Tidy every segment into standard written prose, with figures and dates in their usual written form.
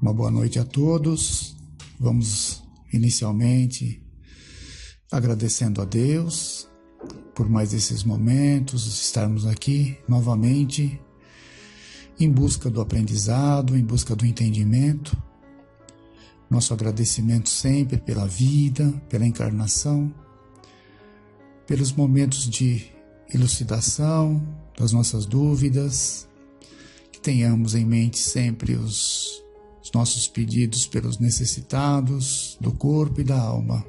Uma boa noite a todos. Vamos inicialmente agradecendo a Deus por mais esses momentos, estarmos aqui novamente em busca do aprendizado, em busca do entendimento. Nosso agradecimento sempre pela vida, pela encarnação, pelos momentos de elucidação das nossas dúvidas, que tenhamos em mente sempre os nossos pedidos pelos necessitados do corpo e da alma,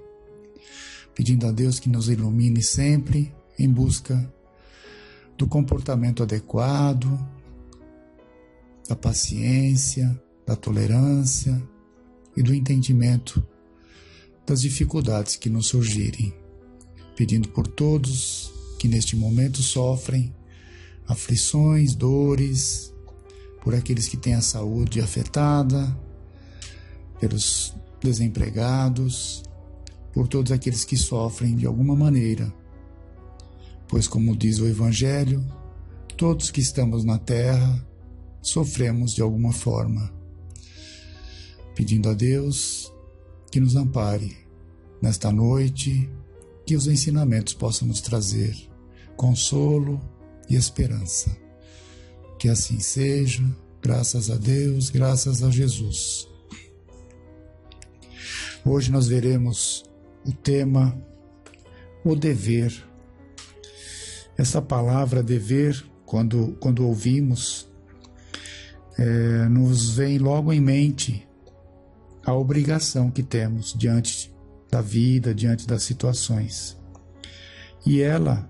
pedindo a Deus que nos ilumine sempre em busca do comportamento adequado, da paciência, da tolerância e do entendimento das dificuldades que nos surgirem, pedindo por todos que neste momento sofrem aflições, dores, por aqueles que têm a saúde afetada, pelos desempregados, por todos aqueles que sofrem de alguma maneira, pois como diz o Evangelho, todos que estamos na terra sofremos de alguma forma, pedindo a Deus que nos ampare nesta noite, que os ensinamentos possam nos trazer consolo e esperança. Que assim seja, graças a Deus, graças a Jesus. Hoje nós veremos o tema, o dever. Essa palavra dever, quando ouvimos, nos vem logo em mente a obrigação que temos diante da vida, diante das situações. E ela,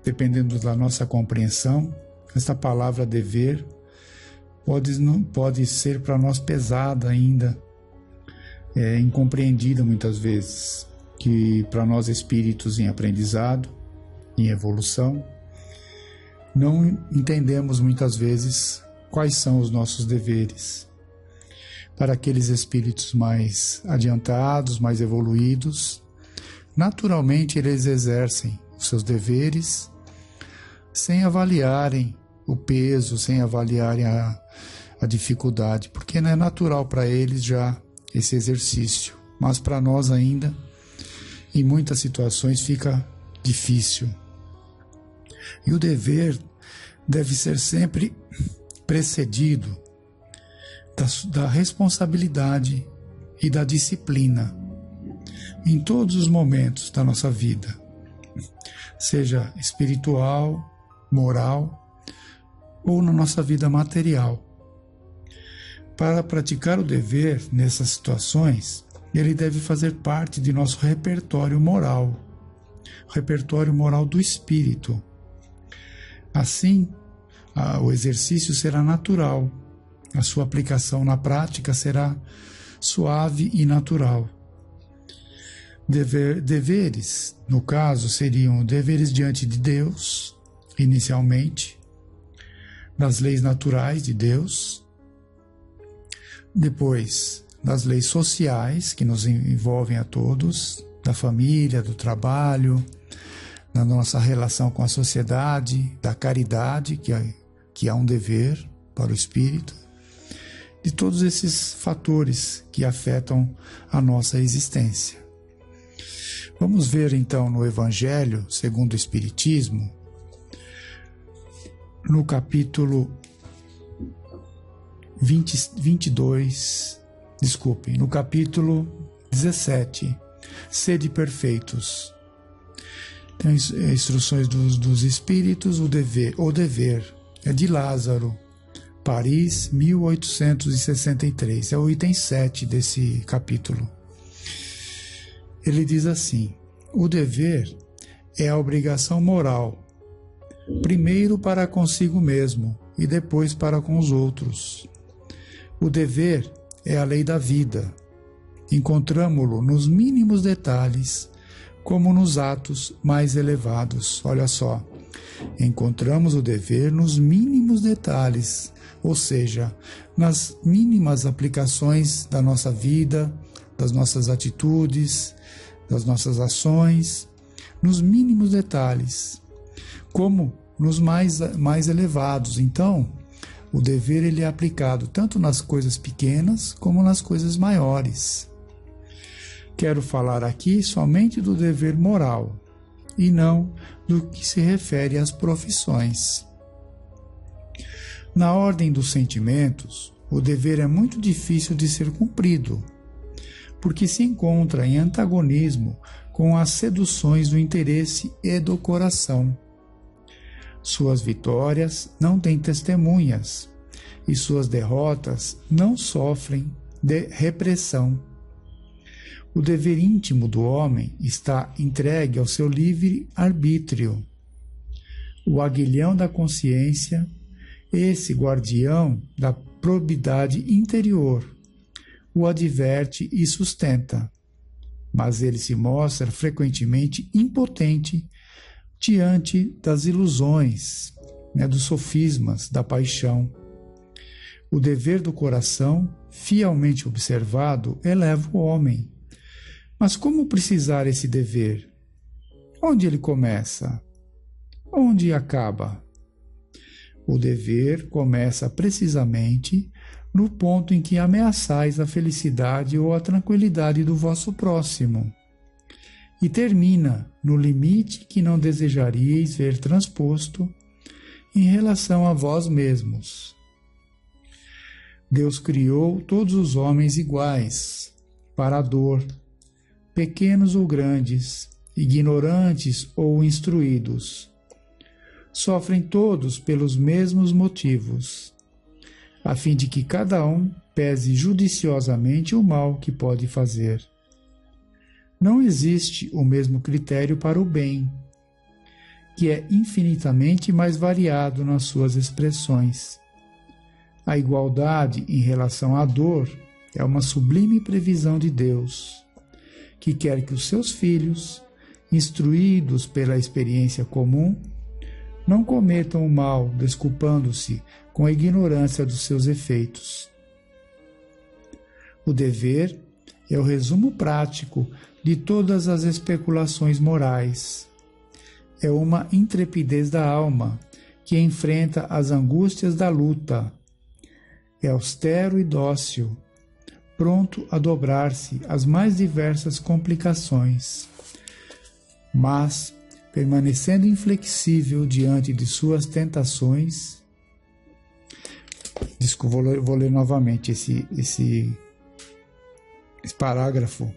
dependendo da nossa compreensão, essa palavra dever pode ser para nós pesada ainda, incompreendida muitas vezes, que para nós espíritos em aprendizado, em evolução, não entendemos muitas vezes quais são os nossos deveres. Para aqueles espíritos mais adiantados, mais evoluídos, naturalmente eles exercem os seus deveres sem avaliarem o peso, sem avaliarem a dificuldade, porque não é natural para eles já esse exercício, mas para nós ainda, em muitas situações, fica difícil. E o dever deve ser sempre precedido da responsabilidade e da disciplina em todos os momentos da nossa vida, seja espiritual, moral ou na nossa vida material. Para praticar o dever nessas situações, ele deve fazer parte de nosso repertório moral do espírito. Assim, o exercício será natural, a sua aplicação na prática será suave e natural. Deveres, no caso, seriam deveres diante de Deus, inicialmente, das leis naturais de Deus, depois das leis sociais que nos envolvem a todos, da família, do trabalho, da nossa relação com a sociedade, da caridade, que é um dever para o espírito, de todos esses fatores que afetam a nossa existência. Vamos ver então no Evangelho segundo o Espiritismo, no capítulo no capítulo 17, sede perfeitos. Tem instruções dos Espíritos, o dever é de Lázaro, Paris, 1863, é o item 7 desse capítulo. Ele diz assim: o dever é a obrigação moral, primeiro para consigo mesmo e depois para com os outros. O dever é a lei da vida. Encontramo-lo nos mínimos detalhes, como nos atos mais elevados. Olha só, encontramos o dever nos mínimos detalhes, ou seja, nas mínimas aplicações da nossa vida, das nossas atitudes, das nossas ações, nos mínimos detalhes, como nos mais elevados. Então, O dever ele é aplicado tanto nas coisas pequenas como nas coisas maiores. Quero falar aqui somente do dever moral e não do que se refere às profissões. Na ordem dos sentimentos, o dever é muito difícil de ser cumprido, porque se encontra em antagonismo com as seduções do interesse e do coração. Suas vitórias não têm testemunhas, e suas derrotas não sofrem de repressão. O dever íntimo do homem está entregue ao seu livre arbítrio. O aguilhão da consciência, esse guardião da probidade interior, o adverte e sustenta, mas ele se mostra frequentemente impotente diante das ilusões, dos sofismas, da paixão. O dever do coração, fielmente observado, eleva o homem. Mas como precisar esse dever? Onde ele começa? Onde acaba? O dever começa precisamente no ponto em que ameaçais a felicidade ou a tranquilidade do vosso próximo, e termina no limite que não desejaríeis ver transposto em relação a vós mesmos. Deus criou todos os homens iguais para a dor, pequenos ou grandes, ignorantes ou instruídos. Sofrem todos pelos mesmos motivos, a fim de que cada um pese judiciosamente o mal que pode fazer. Não existe o mesmo critério para o bem, que é infinitamente mais variado nas suas expressões. A igualdade em relação à dor é uma sublime previsão de Deus, que quer que os seus filhos, instruídos pela experiência comum, não cometam o mal desculpando-se com a ignorância dos seus efeitos. O dever é o resumo prático de todas as especulações morais. É uma intrepidez da alma que enfrenta as angústias da luta. É austero e dócil, pronto a dobrar-se às mais diversas complicações, mas, permanecendo inflexível diante de suas tentações. Desculpa, vou ler novamente esse parágrafo.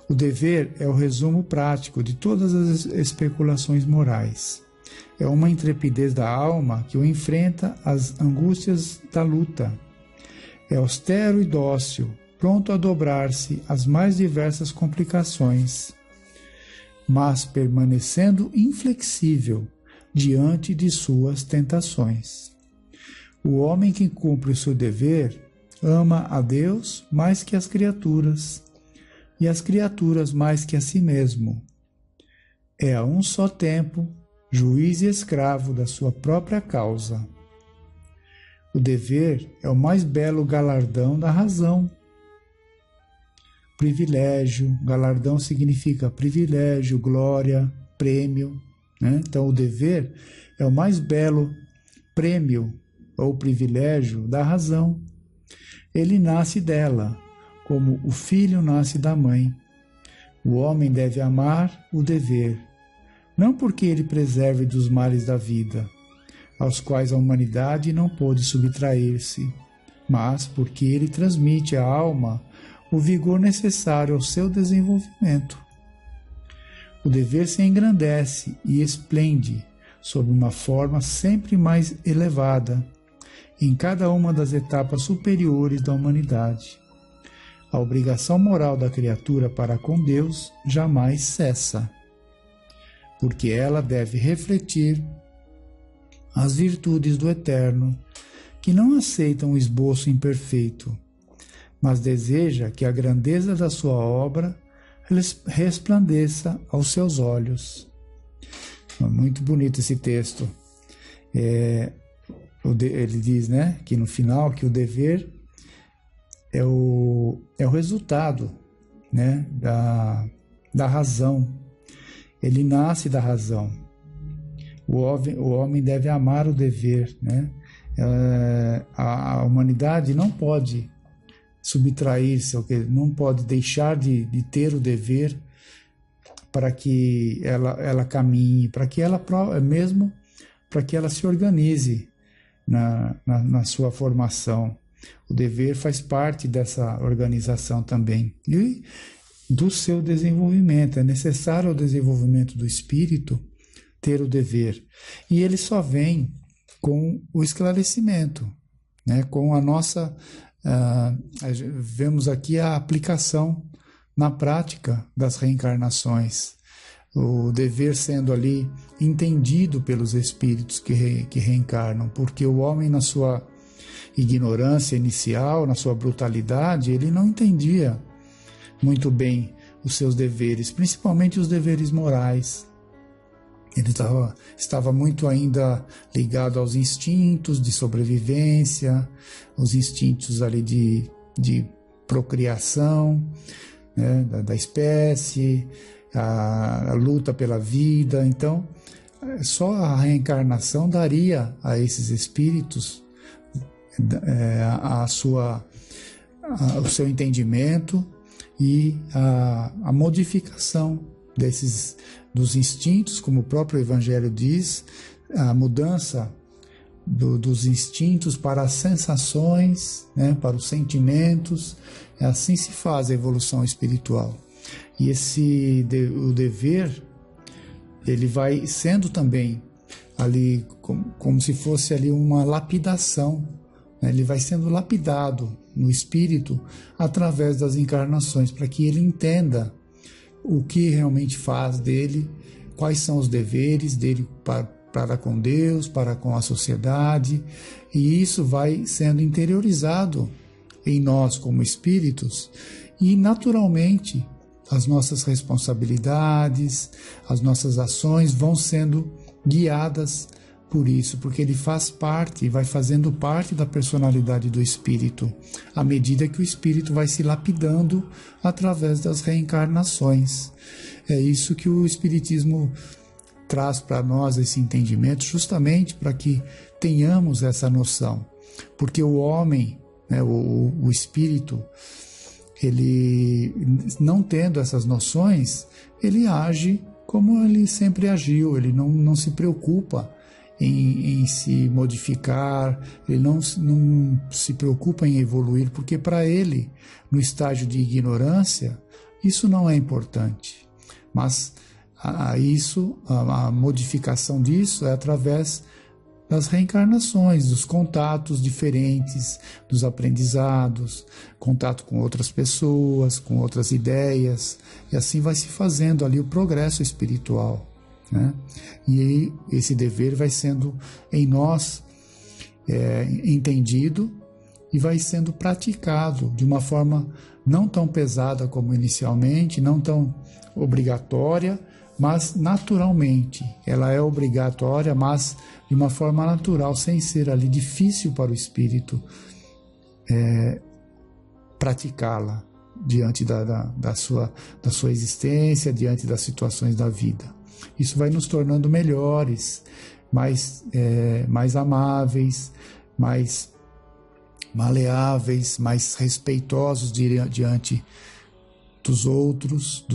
O dever é o resumo prático de todas as especulações morais. É uma intrepidez da alma que o enfrenta às angústias da luta. É austero e dócil, pronto a dobrar-se às mais diversas complicações, mas permanecendo inflexível diante de suas tentações. O homem que cumpre o seu dever ama a Deus mais que as criaturas, e as criaturas mais que a si mesmo. É a um só tempo juiz e escravo da sua própria causa. O dever é o mais belo galardão da razão. Privilégio, galardão significa privilégio, glória, prêmio, Então, o dever é o mais belo prêmio ou privilégio da razão. Ele nasce dela, como o filho nasce da mãe. O homem deve amar o dever, não porque ele preserve dos males da vida, aos quais a humanidade não pôde subtrair-se, mas porque ele transmite à alma o vigor necessário ao seu desenvolvimento. O dever se engrandece e esplende sob uma forma sempre mais elevada em cada uma das etapas superiores da humanidade. A obrigação moral da criatura para com Deus jamais cessa, porque ela deve refletir as virtudes do Eterno, que não aceitam o esboço imperfeito, mas deseja que a grandeza da sua obra resplandeça aos seus olhos. Muito bonito esse texto. Ele diz, que no final, que o dever é o resultado, da razão. Ele nasce da razão. O homem deve amar o dever, A humanidade não pode subtrair-se, não pode deixar de ter o dever para que ela caminhe, para que ela mesmo, para que ela se organize na sua formação. O dever faz parte dessa organização também e do seu desenvolvimento. É necessário ao desenvolvimento do espírito ter o dever, e ele só vem com o esclarecimento, né? Com a nossa vemos aqui a aplicação na prática das reencarnações, o dever sendo ali entendido pelos espíritos que reencarnam, porque o homem, na sua ignorância inicial, na sua brutalidade, ele não entendia muito bem os seus deveres, principalmente os deveres morais. Ele estava muito ainda ligado aos instintos de sobrevivência, os instintos ali de procriação, né, da espécie, a luta pela vida. Então, só a reencarnação daria a esses espíritos o seu entendimento e a modificação dos instintos, como o próprio Evangelho diz, a mudança dos instintos para as sensações, né, para os sentimentos. Assim se faz a evolução espiritual. E o dever, ele vai sendo também ali como se fosse ali uma lapidação, né? Ele vai sendo lapidado no espírito através das encarnações, para que ele entenda o que realmente faz dele, quais são os deveres dele para com Deus, para com a sociedade, e isso vai sendo interiorizado em nós como espíritos, e naturalmente as nossas responsabilidades, as nossas ações vão sendo guiadas por isso, porque ele faz parte, vai fazendo parte da personalidade do espírito, à medida que o espírito vai se lapidando através das reencarnações. É isso que o espiritismo traz para nós, esse entendimento, justamente para que tenhamos essa noção. Porque o homem, né, o espírito, ele, não tendo essas noções, ele age como ele sempre agiu, ele não se preocupa em se modificar, ele não se preocupa em evoluir, porque para ele, no estágio de ignorância, isso não é importante. Mas a modificação disso é através das reencarnações, dos contatos diferentes, dos aprendizados, contato com outras pessoas, com outras ideias, e assim vai se fazendo ali o progresso espiritual, né? E aí, esse dever vai sendo em nós entendido e vai sendo praticado de uma forma não tão pesada como inicialmente, não tão obrigatória, mas naturalmente. Ela é obrigatória, mas de uma forma natural, sem ser ali difícil para o espírito praticá-la diante da sua existência, diante das situações da vida. Isso vai nos tornando melhores, mais amáveis, mais maleáveis, mais respeitosos diante dos outros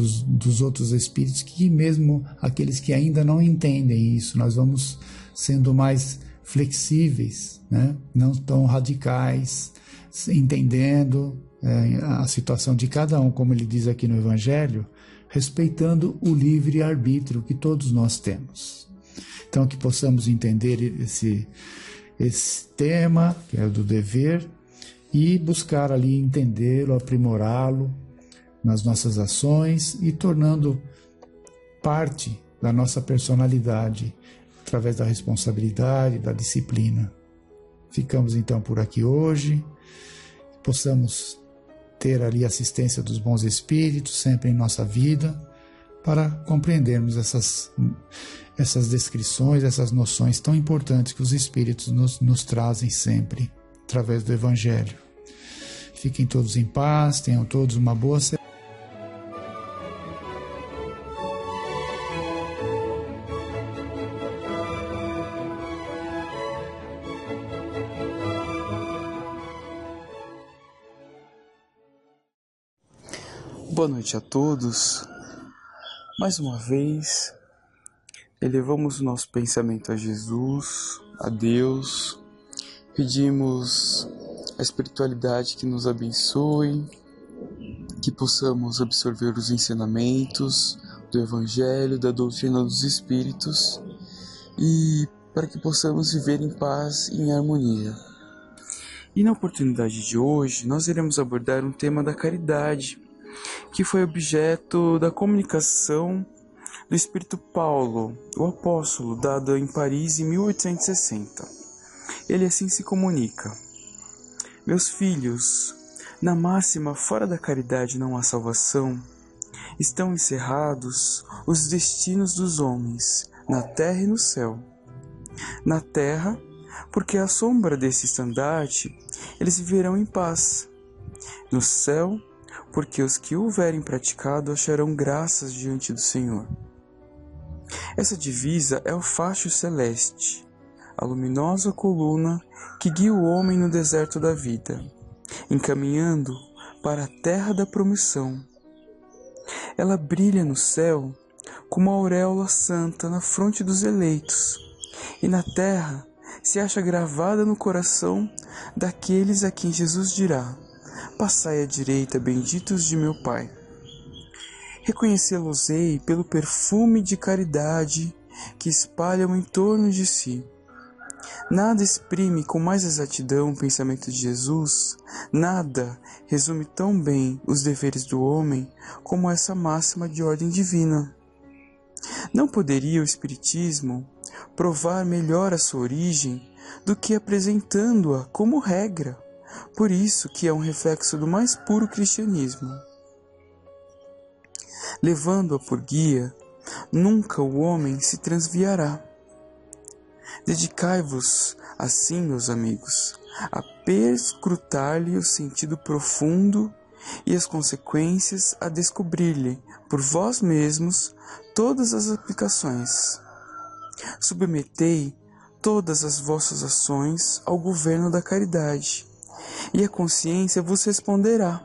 espíritos, que mesmo aqueles que ainda não entendem isso, nós vamos sendo mais flexíveis, né? Não tão radicais, entendendo a situação de cada um, como ele diz aqui no Evangelho, respeitando o livre-arbítrio que todos nós temos. Então, que possamos entender esse tema, que é o do dever, e buscar ali entendê-lo, aprimorá-lo nas nossas ações e tornando parte da nossa personalidade através da responsabilidade, da disciplina. Ficamos então por aqui hoje, possamos ter ali a assistência dos bons espíritos sempre em nossa vida, para compreendermos essas descrições, essas noções tão importantes que os espíritos nos trazem sempre através do Evangelho. Fiquem todos em paz, tenham todos uma boa semana. Boa noite a todos. Mais uma vez, elevamos o nosso pensamento a Jesus, a Deus. Pedimos a espiritualidade que nos abençoe, que possamos absorver os ensinamentos do Evangelho, da doutrina dos Espíritos e para que possamos viver em paz e em harmonia. E na oportunidade de hoje, nós iremos abordar um tema da caridade, que foi objeto da comunicação do Espírito Paulo, o apóstolo, dada em Paris em 1860. Ele assim se comunica: Meus filhos, na máxima fora da caridade não há salvação, estão encerrados os destinos dos homens, na terra e no céu. Na terra, porque à sombra desse estandarte, eles viverão em paz. No céu, porque os que o houverem praticado acharão graças diante do Senhor. Essa divisa é o facho celeste, a luminosa coluna que guia o homem no deserto da vida, encaminhando para a terra da promissão. Ela brilha no céu como a auréola santa na fronte dos eleitos, e na terra se acha gravada no coração daqueles a quem Jesus dirá: Passai à direita, benditos de meu Pai. Reconhecê-los-ei pelo perfume de caridade que espalham em torno de si. Nada exprime com mais exatidão o pensamento de Jesus, nada resume tão bem os deveres do homem como essa máxima de ordem divina. Não poderia o Espiritismo provar melhor a sua origem do que apresentando-a como regra, por isso que é um reflexo do mais puro cristianismo. Levando-a por guia, nunca o homem se transviará. Dedicai-vos, assim, meus amigos, a perscrutar-lhe o sentido profundo e as consequências, a descobrir-lhe por vós mesmos todas as aplicações. Submetei todas as vossas ações ao governo da caridade, e a consciência vos responderá.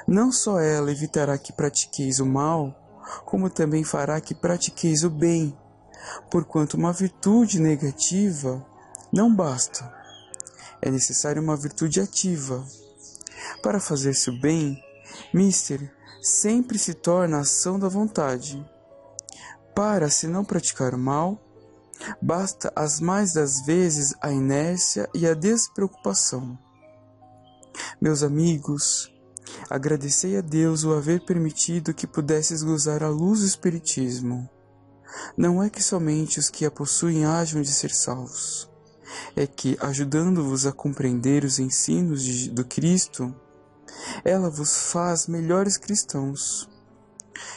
Não só ela evitará que pratiqueis o mal, como também fará que pratiqueis o bem, porquanto uma virtude negativa não basta. É necessária uma virtude ativa. Para fazer-se o bem, sempre se torna a ação da vontade. Para se não praticar o mal, basta as mais das vezes a inércia e a despreocupação. Meus amigos, agradecei a Deus o haver permitido que pudesses gozar a luz do Espiritismo. Não é que somente os que a possuem hajam de ser salvos. É que, ajudando-vos a compreender os ensinos do Cristo, ela vos faz melhores cristãos.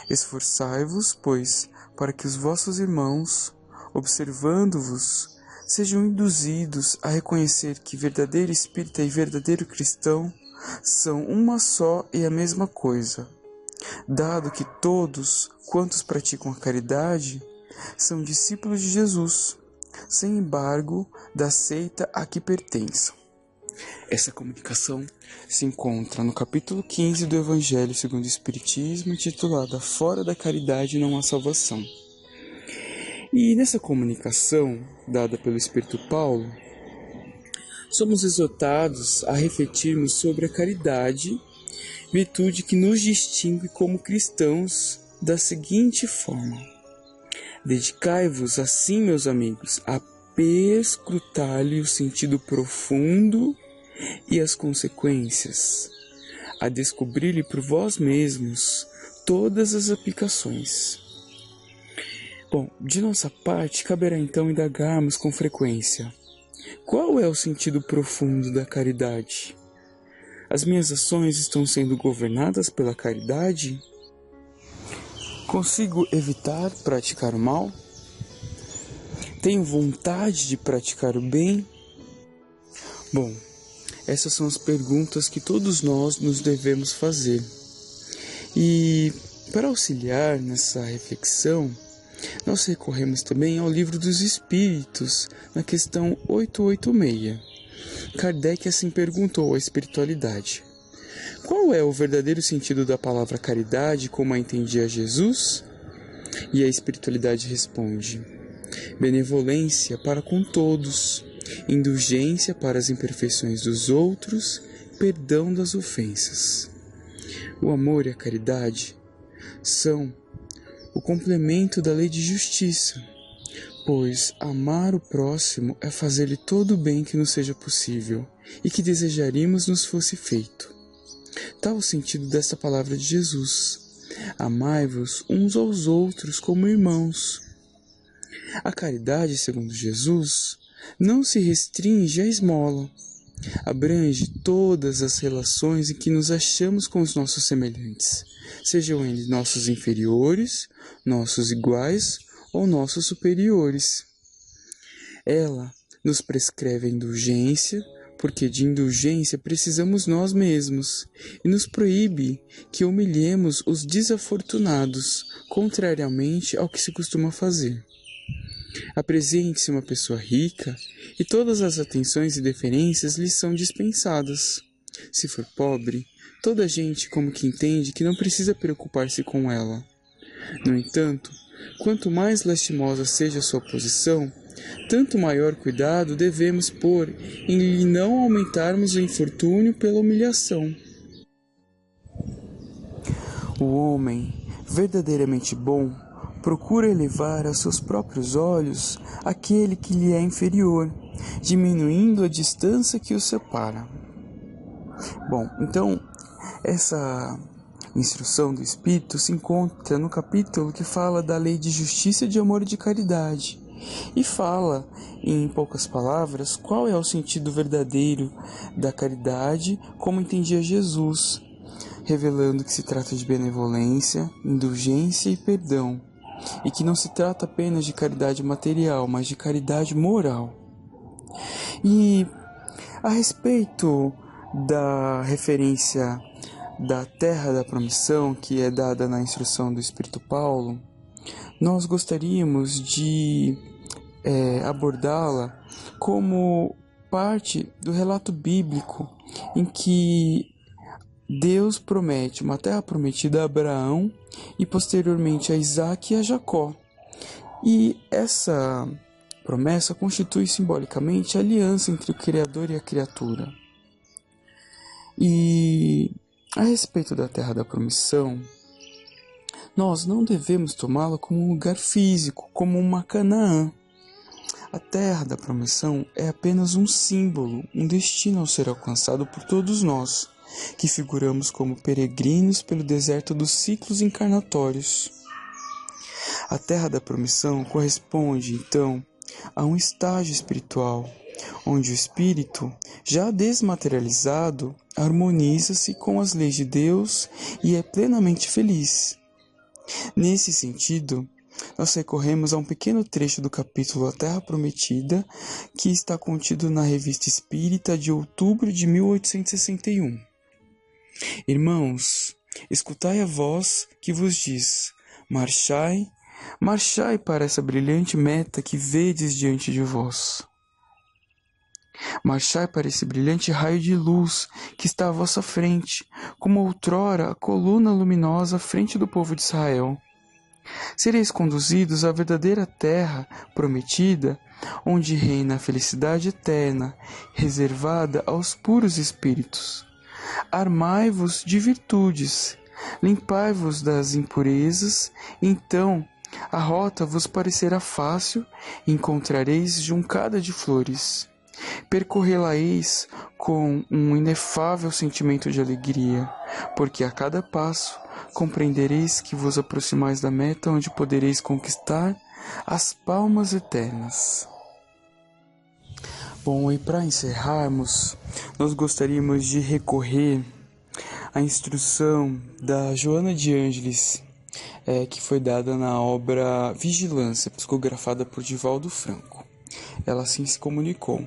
Esforçai-vos, pois, para que os vossos irmãos, observando-vos, sejam induzidos a reconhecer que verdadeiro espírita e verdadeiro cristão são uma só e a mesma coisa, dado que todos quantos praticam a caridade são discípulos de Jesus, sem embargo da seita a que pertençam. Essa comunicação se encontra no capítulo 15 do Evangelho segundo o Espiritismo, intitulada Fora da Caridade não há salvação. E nessa comunicação, dada pelo Espírito Paulo, somos exortados a refletirmos sobre a caridade, virtude que nos distingue como cristãos, da seguinte forma: dedicai-vos assim, meus amigos, a perscrutar-lhe o sentido profundo e as consequências, a descobrir-lhe por vós mesmos todas as aplicações. Bom, de nossa parte, caberá então indagarmos com frequência: qual é o sentido profundo da caridade? As minhas ações estão sendo governadas pela caridade? Consigo evitar praticar o mal? Tenho vontade de praticar o bem? Bom, essas são as perguntas que todos nós nos devemos fazer. E para auxiliar nessa reflexão, nós recorremos também ao Livro dos Espíritos, na questão 886. Kardec assim perguntou à espiritualidade: qual é o verdadeiro sentido da palavra caridade como a entendia Jesus? E a espiritualidade responde: benevolência para com todos, indulgência para as imperfeições dos outros, perdão das ofensas. O amor e a caridade são o complemento da lei de justiça, pois amar o próximo é fazer-lhe todo o bem que nos seja possível e que desejaríamos nos fosse feito. Tal o sentido desta palavra de Jesus: amai-vos uns aos outros como irmãos. A caridade, segundo Jesus, não se restringe à esmola. Abrange todas as relações em que nos achamos com os nossos semelhantes, sejam eles nossos inferiores, nossos iguais ou nossos superiores. Ela nos prescreve a indulgência, porque de indulgência precisamos nós mesmos, e nos proíbe que humilhemos os desafortunados, contrariamente ao que se costuma fazer. Apresente-se uma pessoa rica, e todas as atenções e deferências lhe são dispensadas. Se for pobre, toda a gente como que entende que não precisa preocupar-se com ela. No entanto, quanto mais lastimosa seja a sua posição, tanto maior cuidado devemos pôr em lhe não aumentarmos o infortúnio pela humilhação. O homem verdadeiramente bom procura elevar a seus próprios olhos aquele que lhe é inferior, diminuindo a distância que os separa. Bom, então, essa instrução do Espírito se encontra no capítulo que fala da lei de justiça, de amor e de caridade, e fala, em poucas palavras, qual é o sentido verdadeiro da caridade, como entendia Jesus, revelando que se trata de benevolência, indulgência e perdão, e que não se trata apenas de caridade material, mas de caridade moral. E a respeito da referência da terra da promissão, que é dada na instrução do Espírito Paulo, nós gostaríamos de abordá-la como parte do relato bíblico em que Deus promete uma terra prometida a Abraão e posteriormente a Isaac e a Jacó. E essa promessa constitui simbolicamente a aliança entre o Criador e a criatura. E a respeito da terra da promissão, nós não devemos tomá-la como um lugar físico, como uma Canaã. A terra da promissão é apenas um símbolo, um destino a ser alcançado por todos nós, que figuramos como peregrinos pelo deserto dos ciclos encarnatórios. A terra da promissão corresponde, então, a um estágio espiritual, onde o espírito, já desmaterializado, harmoniza-se com as leis de Deus e é plenamente feliz. Nesse sentido, nós recorremos a um pequeno trecho do capítulo A Terra Prometida, que está contido na Revista Espírita de outubro de 1861. Irmãos, escutai a voz que vos diz: marchai, marchai para essa brilhante meta que vedes diante de vós. Marchai para esse brilhante raio de luz que está à vossa frente, como outrora a coluna luminosa à frente do povo de Israel. Sereis conduzidos à verdadeira terra prometida, onde reina a felicidade eterna, reservada aos puros espíritos. Armai-vos de virtudes, limpai-vos das impurezas, então a rota vos parecerá fácil e encontrareis juncada de flores. Percorrê-la-eis com um inefável sentimento de alegria, porque a cada passo compreendereis que vos aproximais da meta onde podereis conquistar as palmas eternas. Bom, e para encerrarmos, nós gostaríamos de recorrer à instrução da Joana de Ângeles, que foi dada na obra Vigilância, psicografada por Divaldo Franco. Ela assim se comunicou: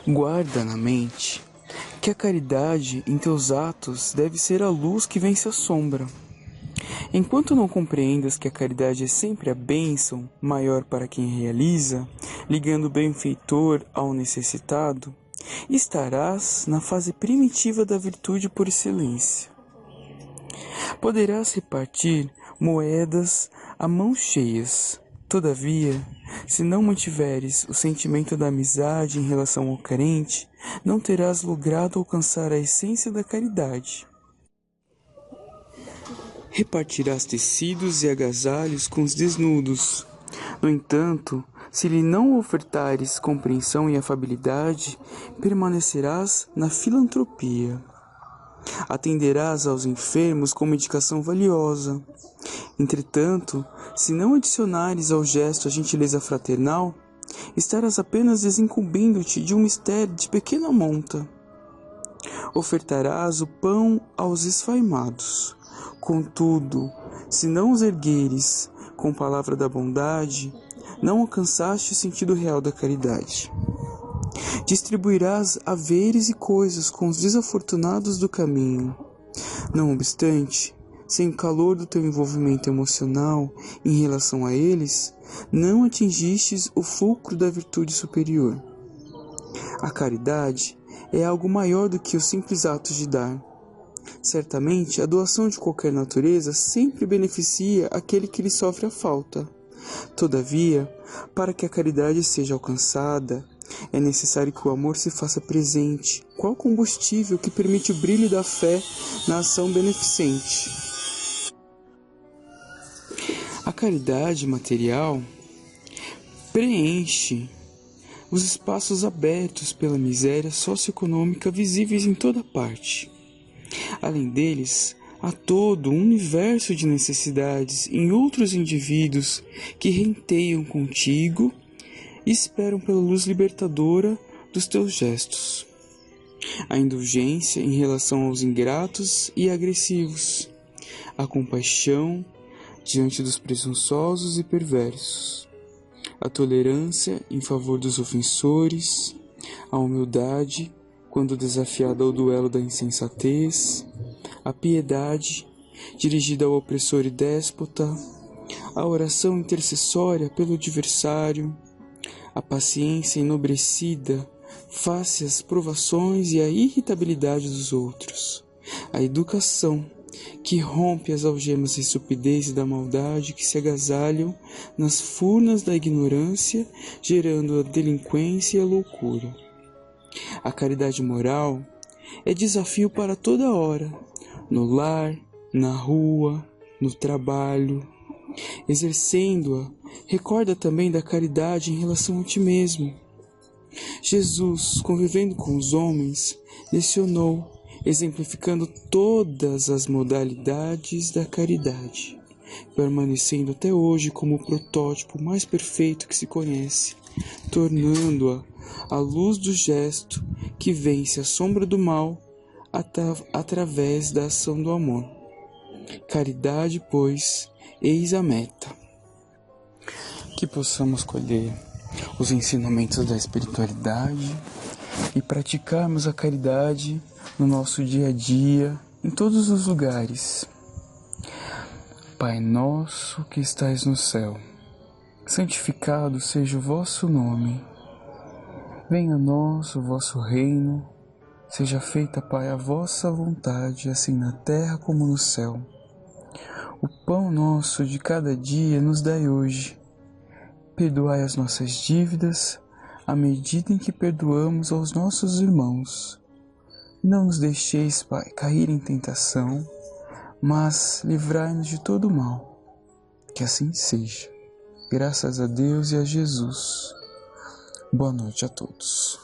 guarda na mente que a caridade em teus atos deve ser a luz que vence a sombra. Enquanto não compreendas que a caridade é sempre a bênção maior para quem realiza, ligando o benfeitor ao necessitado, estarás na fase primitiva da virtude por excelência. Poderás repartir moedas a mãos cheias. Todavia, se não mantiveres o sentimento da amizade em relação ao carente, não terás logrado alcançar a essência da caridade. Repartirás tecidos e agasalhos com os desnudos. No entanto, se lhe não ofertares compreensão e afabilidade, permanecerás na filantropia. Atenderás aos enfermos com medicação valiosa. Entretanto, se não adicionares ao gesto a gentileza fraternal, estarás apenas desincumbindo-te de um mistério de pequena monta. Ofertarás o pão aos esfaimados. Contudo, se não os ergueres com palavra da bondade, não alcançaste o sentido real da caridade. Distribuirás haveres e coisas com os desafortunados do caminho. Não obstante, sem o calor do teu envolvimento emocional em relação a eles, não atingistes o fulcro da virtude superior. A caridade é algo maior do que os simples atos de dar. Certamente, a doação de qualquer natureza sempre beneficia aquele que lhe sofre a falta. Todavia, para que a caridade seja alcançada, é necessário que o amor se faça presente, qual combustível que permite o brilho da fé na ação beneficente. A caridade material preenche os espaços abertos pela miséria socioeconômica visíveis em toda parte. Além deles, há todo um universo de necessidades em outros indivíduos que renteiam contigo e esperam pela luz libertadora dos teus gestos. A indulgência em relação aos ingratos e agressivos, a compaixão diante dos presunçosos e perversos, a tolerância em favor dos ofensores, a humildade quando desafiada ao duelo da insensatez, a piedade dirigida ao opressor e déspota, a oração intercessória pelo adversário, a paciência enobrecida face às provações e à irritabilidade dos outros, a educação que rompe as algemas da estupidez e da maldade que se agasalham nas furnas da ignorância, gerando a delinquência e a loucura. A caridade moral é desafio para toda hora, no lar, na rua, no trabalho. Exercendo-a, recorda também da caridade em relação a ti mesmo. Jesus, convivendo com os homens, lecionou, exemplificando todas as modalidades da caridade, permanecendo até hoje como o protótipo mais perfeito que se conhece, tornando-a a luz do gesto que vence a sombra do mal através da ação do amor. Caridade, pois, eis a meta. Que possamos colher os ensinamentos da espiritualidade e praticarmos a caridade no nosso dia a dia, em todos os lugares. Pai nosso que estais no céu, santificado seja o vosso nome. Venha a nós o vosso reino, seja feita, Pai, a vossa vontade, assim na terra como no céu. O pão nosso de cada dia nos dai hoje. Perdoai as nossas dívidas, à medida em que perdoamos aos nossos irmãos. E não nos deixeis, Pai, cair em tentação, mas livrai-nos de todo o mal. Que assim seja. Graças a Deus e a Jesus. Boa noite a todos.